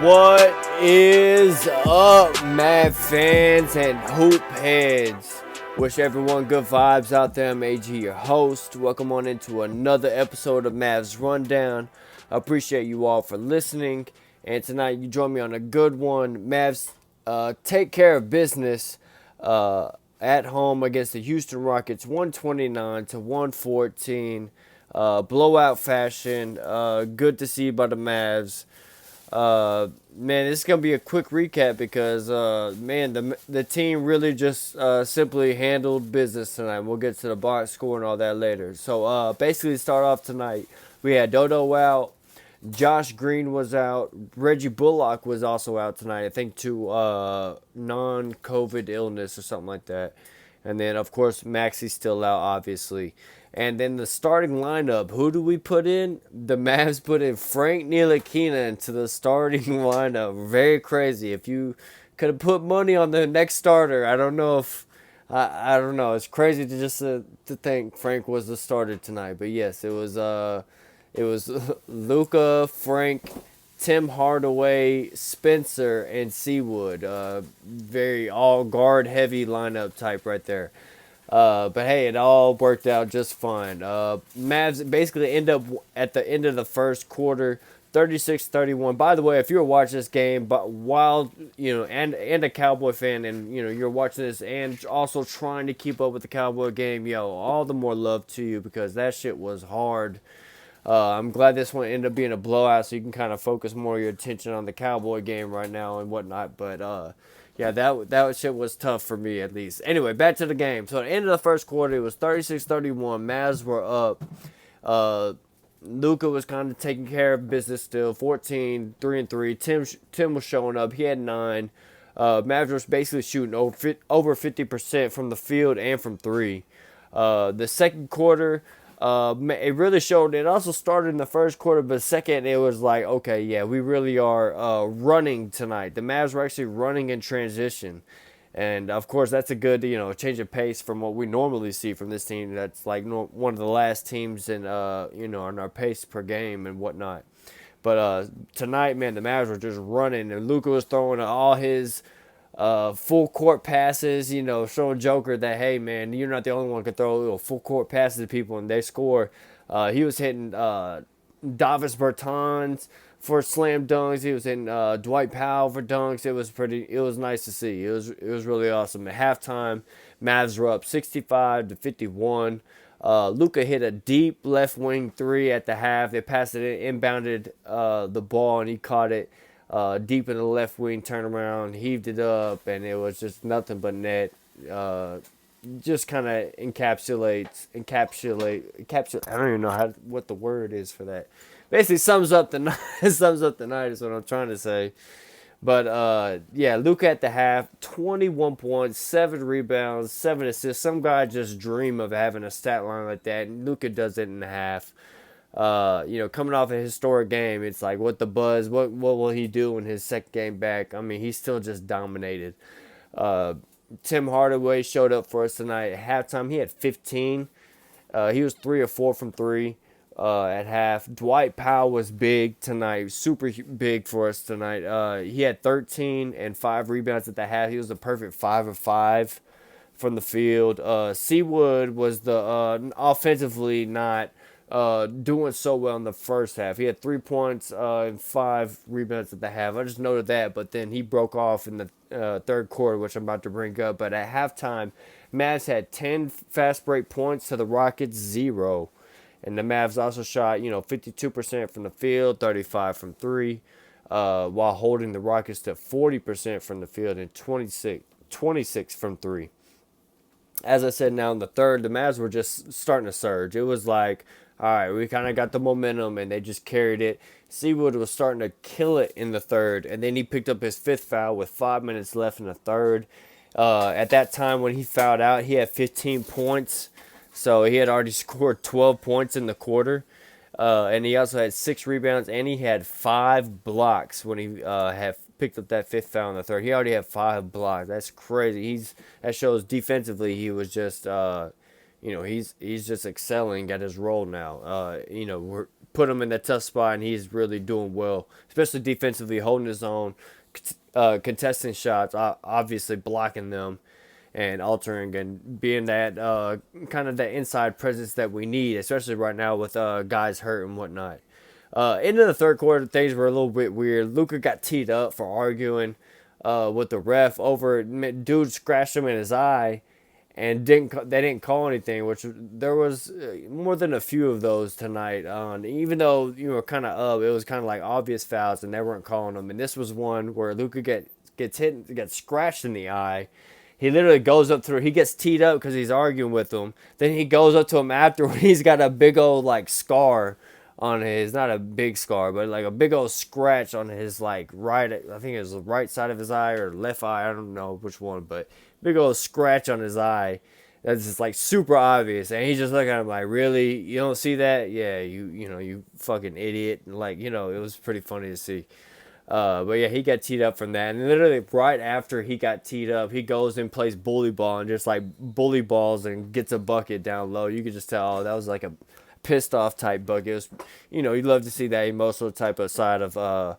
What is up, Mav fans and hoop heads? Wish everyone good vibes out there. I'm AG, your host. Welcome on into another episode of Mavs Rundown. I appreciate you all for listening. And tonight you join me on a good one. Mavs take care of business at home against the Houston Rockets, 129 to 114. Blowout fashion. Good to see by the Mavs. Man, this is gonna be a quick recap because man, the team really just simply handled business tonight. We'll get to the box score and all that later. So basically, start off tonight. We had Dodo out, Josh Green was out, Reggie Bullock was also out tonight. I think to non-COVID illness or something like that. And then of course Maxi's still out, obviously. And then the starting lineup, who do we put in? The Mavs put in Frank Ntilikina into the starting lineup. Very crazy. If you could have put money on the next starter, I don't know if I don't know. It's crazy to just to think Frank was the starter tonight. But yes, it was Luka, Frank, Tim Hardaway, Spencer, and Seawood. Very all guard heavy lineup type right there. But hey, it all worked out just fine. Mavs basically end up at the end of the first quarter, 36-31. By the way, if you're watching this game, but while and a Cowboy fan, and you're watching this and also trying to keep up with the Cowboy game, all the more love to you because that shit was hard. I'm glad this one ended up being a blowout, so you can kind of focus more of your attention on the Cowboy game right now and whatnot. But yeah, that shit was tough for me at least. Anyway, back to the game. So at the end of the first quarter, it was 36-31. Mavs were up. Luka was kind of taking care of business still. 14, 3-3. Tim was showing up. He had 9. Mavs was basically shooting over 50% from the field and from 3. The second quarter, it really showed. It also started in the first quarter, but second it was like, okay, yeah, we really are running tonight. The Mavs were actually running in transition, and of course that's a good change of pace from what we normally see from this team. That's like one of the last teams in in our pace per game and whatnot. But tonight, man, the Mavs were just running, and Luka was throwing all his full court passes, showing Joker that, hey, man, you're not the only one who can throw full court passes to people and they score. He was hitting Davis Bertans for slam dunks. He was hitting Dwight Powell for dunks. It was nice to see. It was really awesome. At halftime, Mavs were up 65-51. Luka hit a deep left wing 3 at the half. They passed it in, inbounded the ball, and he caught it deep in the left wing, turned around, heaved it up, and it was just nothing but net. Just kind of encapsulate. I don't even know what the word is for that. Basically, sums up the night. Sums up the night is what I'm trying to say. But yeah, Luka at the half, 21 points, 7 rebounds, 7 assists. Some guy just dream of having a stat line like that, and Luka does it in the half. Coming off a historic game, it's like, what the buzz? What will he do in his second game back? I mean, he's still just dominated. Tim Hardaway showed up for us tonight at halftime. He had 15. He was 3 or 4 from 3 at half. Dwight Powell was big tonight, super big for us tonight. He had 13 and 5 rebounds at the half. He was a perfect 5 of 5 from the field. Seawood was the offensively not doing so well in the first half. He had 3 points and 5 rebounds at the half. I just noted that, but then he broke off in the third quarter, which I'm about to bring up. But at halftime, Mavs had 10 fast break points to the Rockets 0. And the Mavs also shot, 52% from the field, 35 from 3, while holding the Rockets to 40% from the field and 26 from 3. As I said, now in the third, the Mavs were just starting to surge. It was like, all right, we kind of got the momentum, and they just carried it. Seawood was starting to kill it in the third, and then he picked up his 5th foul with 5 minutes left in the third. At that time, when he fouled out, he had 15 points. So he had already scored 12 points in the quarter. And he also had 6 rebounds, and he had 5 blocks when he had picked up that 5th foul in the third. He already had 5 blocks. That's crazy. That shows defensively he was just, he's just excelling at his role now. We're put him in that tough spot, and he's really doing well, especially defensively, holding his own, contesting shots, obviously blocking them, and altering and being that kind of that inside presence that we need, especially right now with guys hurt and whatnot. Into the third quarter, things were a little bit weird. Luka got teed up for arguing with the ref over dude scratched him in his eye, and they didn't call anything, which there was more than a few of those tonight. Even though you were kind of up, it was kind of like obvious fouls, and they weren't calling them. And this was one where Luka gets hit, gets scratched in the eye. He literally goes up through. He gets teed up because he's arguing with him. Then he goes up to him after when he's got a big old like scar on his, not a big scar, but like a big old scratch on his like right, I think it was the right side of his eye or left eye, I don't know which one, but big old scratch on his eye that's just like super obvious, and he's just looking at him like, really, you don't see that? Yeah, you know, you fucking idiot. And like, you know, it was pretty funny to see. But yeah, he got teed up from that, and literally right after he got teed up, he goes and plays bully ball and just like bully balls and gets a bucket down low. You could just tell, oh, that was like a pissed off type bucket. It was, you know, you'd love to see that emotional type of side of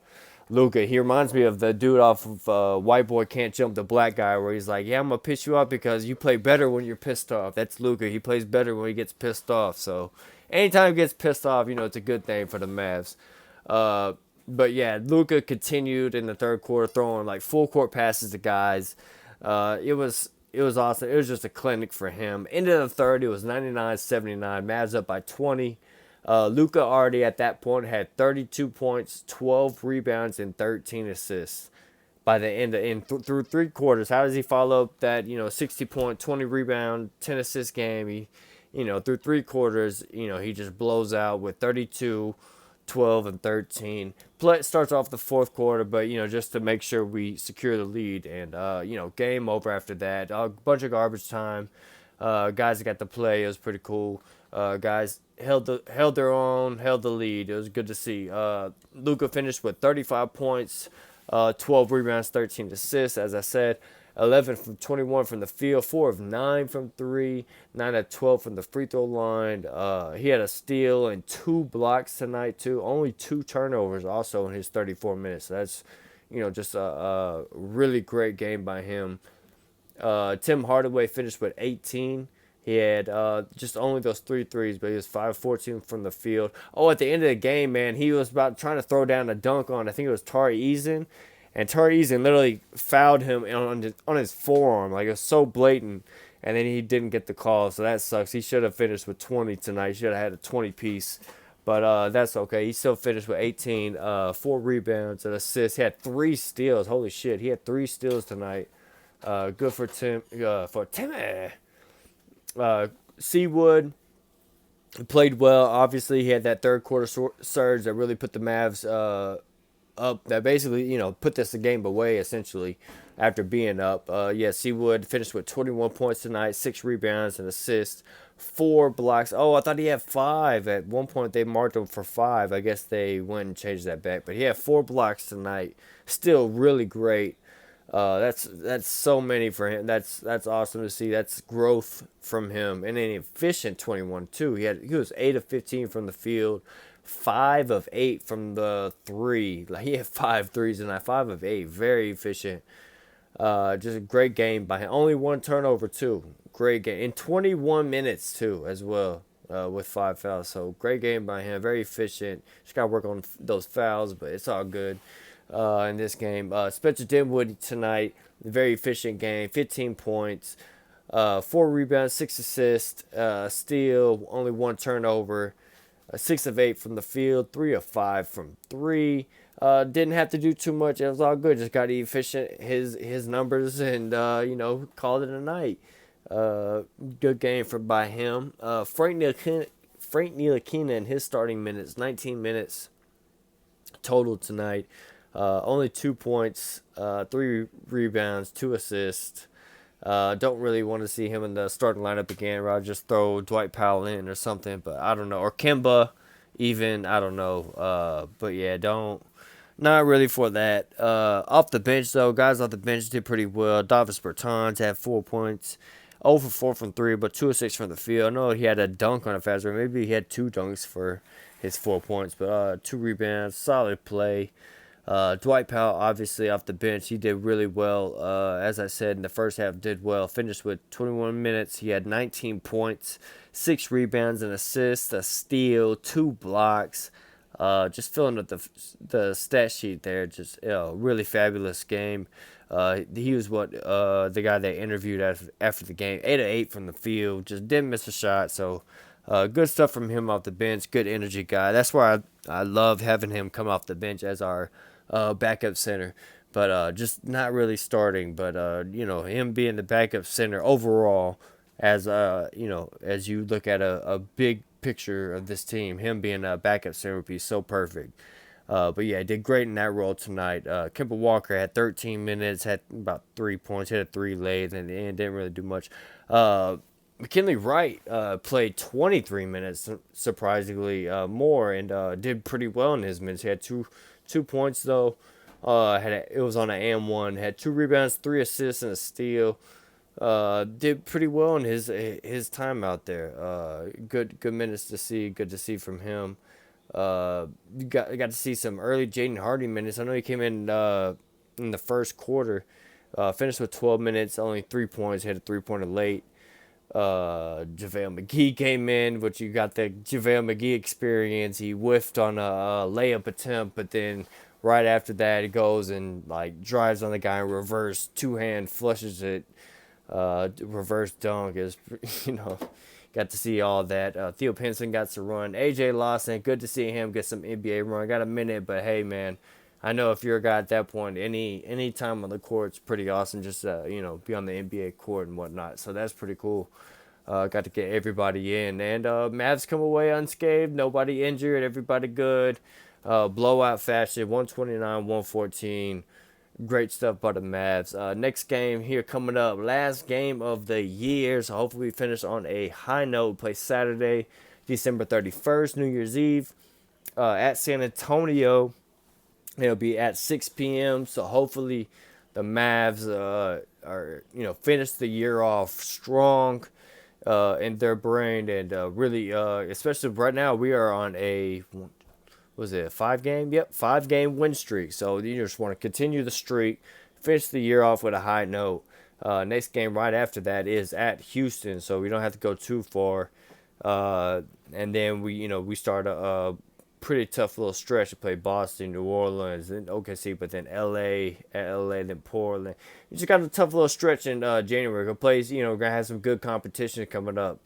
Luka. He reminds me of the dude off of White Boy Can't Jump, the black guy, where he's like, yeah, I'm gonna piss you off because you play better when you're pissed off. That's Luka. He plays better when he gets pissed off. So anytime he gets pissed off, you know, it's a good thing for the Mavs. But yeah, Luka continued in the third quarter throwing like full court passes to guys. It was awesome. It was just a clinic for him. Into the third, it was 99-79. Mavs up by 20. Luka already at that point had 32 points, 12 rebounds, and 13 assists by the end through three quarters. How does he follow up that 60-point, 20 rebound, 10 assist game? He, through three quarters, he just blows out with 32, 12, and 13. Starts off the fourth quarter, but just to make sure we secure the lead, and game over after that. A bunch of garbage time. Guys that got to play. It was pretty cool. Guys held their own, held the lead. It was good to see. Luka finished with 35 points, 12 rebounds, 13 assists. As I said, 11 from 21 from the field, 4 of 9 from 3, 9 of 12 from the free throw line. He had a steal and 2 blocks tonight too. Only 2 turnovers also in his 34 minutes. So that's, just a really great game by him. Tim Hardaway finished with 18. He had just only those 3 threes, but he was 5-14 from the field. Oh, at the end of the game, man, he was about trying to throw down a dunk on, I think it was Tari Eason. And Tari Eason literally fouled him on his forearm. Like, it was so blatant. And then he didn't get the call, so that sucks. He should have finished with 20 tonight. He should have had a 20-piece. But that's okay. He still finished with 18, 4 rebounds, and assists. He had 3 steals. Holy shit, he had 3 steals tonight. Good for Timmy. Seawood played well. Obviously, he had that third quarter surge that really put the Mavs up. That basically, put this game away essentially after being up. Seawood finished with 21 points tonight, 6 rebounds and assists, 4 blocks. Oh, I thought he had 5. At one point, they marked him for 5. I guess they went and changed that back. But he had 4 blocks tonight. Still really great. That's so many for him. That's awesome to see. That's growth from him, and an efficient 21 too. He was 8 of 15 from the field, 5 of 8 from the 3. Like, he had 5 threes tonight, 5 of 8. Very efficient. Just a great game by him. Only 1 turnover too. Great game in 21 minutes too as well. With 5 fouls. So great game by him. Very efficient. Just gotta work on those fouls, but it's all good. In this game, Spencer Dinwiddie tonight, very efficient game, 15 points, 4 rebounds, 6 assists, steal, only 1 turnover, 6 of 8 from the field, 3 of 5 from 3. Didn't have to do too much. It was all good. Just got to efficient his numbers and called it a night. Good game by him. Frank Ntilikina in his starting minutes, 19 minutes total tonight. Only 2 points, 3 rebounds, 2 assists. Don't really want to see him in the starting lineup again. Or I'll just throw Dwight Powell in or something, but I don't know. Or Kemba, even, I don't know. But yeah, not really for that. Off the bench, though, guys off the bench did pretty well. Davis Bertans had 4 points. 0 for 4 from 3, but 2 of 6 from the field. I know he had a dunk on a fast break. Maybe he had 2 dunks for his 4 points, but 2 rebounds, solid play. Dwight Powell, obviously off the bench, he did really well. As I said, in the first half, did well. Finished with 21 minutes. He had 19 points, 6 rebounds, an assist, a steal, 2 blocks. Just filling up the stat sheet there. Just really fabulous game. He was the guy they interviewed after the game. 8 of 8 from the field. Just didn't miss a shot. So good stuff from him off the bench. Good energy guy. That's why I love having him come off the bench as our backup center. But just not really starting. But him being the backup center overall, as as you look at a big picture of this team, him being a backup center would be so perfect. But yeah, did great in that role tonight. Kemba Walker had 13 minutes, had about 3 points, hit a 3 late, and didn't really do much. McKinley Wright played 23 minutes, surprisingly more, and did pretty well in his minutes. He had two points though. It was on an and one. Had 2 rebounds, 3 assists, and a steal. Did pretty well in his time out there. Good minutes to see. Good to see from him. You got to see some early Jaden Hardy minutes. I know he came in the first quarter. Finished with 12 minutes, only 3 points. Hit a 3-pointer late. JaVale McGee came in, which you got the JaVale McGee experience. He whiffed on a layup attempt, but then right after that, he goes and drives on the guy in reverse, 2-hand flushes it. Reverse dunk is, got to see all that. Theo Pinson got to run. AJ Lawson, good to see him get some NBA run. Got a minute, but hey, man, I know if you're a guy at that point, any time on the court's pretty awesome. Just be on the NBA court and whatnot. So that's pretty cool. Got to get everybody in, and Mavs come away unscathed. Nobody injured. Everybody good. Blowout fashion. 129-114. Great stuff by the Mavs. Next game here coming up. Last game of the year. So hopefully we finish on a high note. Play Saturday, December 31st, New Year's Eve, at San Antonio. It'll be at 6 p.m. So hopefully the Mavs finish the year off strong in their brain. And really, especially right now, we are on a... Was it a 5-game? Yep, 5-game win streak. So you just want to continue the streak, finish the year off with a high note. Next game right after that is at Houston, so we don't have to go too far. And then we start a pretty tough little stretch to play Boston, New Orleans, then OKC, but then LA, then Portland. You just got a tough little stretch in January. We're gonna have some good competition coming up.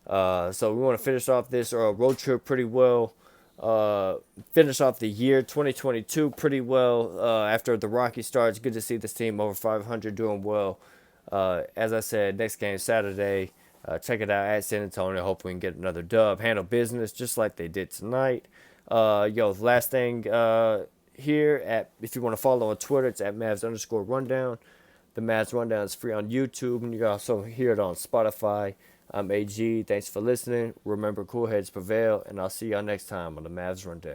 So we want to finish off this road trip pretty well. Finish off the year 2022 pretty well after the rocky starts. Good to see this team over 500 doing well. As I said, next game Saturday. Check it out at San Antonio. Hope we can get another dub. Handle business just like they did tonight. Last thing here, if you want to follow on Twitter, it's at Mavs_rundown. The Mavs Rundown is free on YouTube, and you can also hear it on Spotify. I'm AG. Thanks for listening. Remember, cool heads prevail, and I'll see y'all next time on the Mavs Rundown.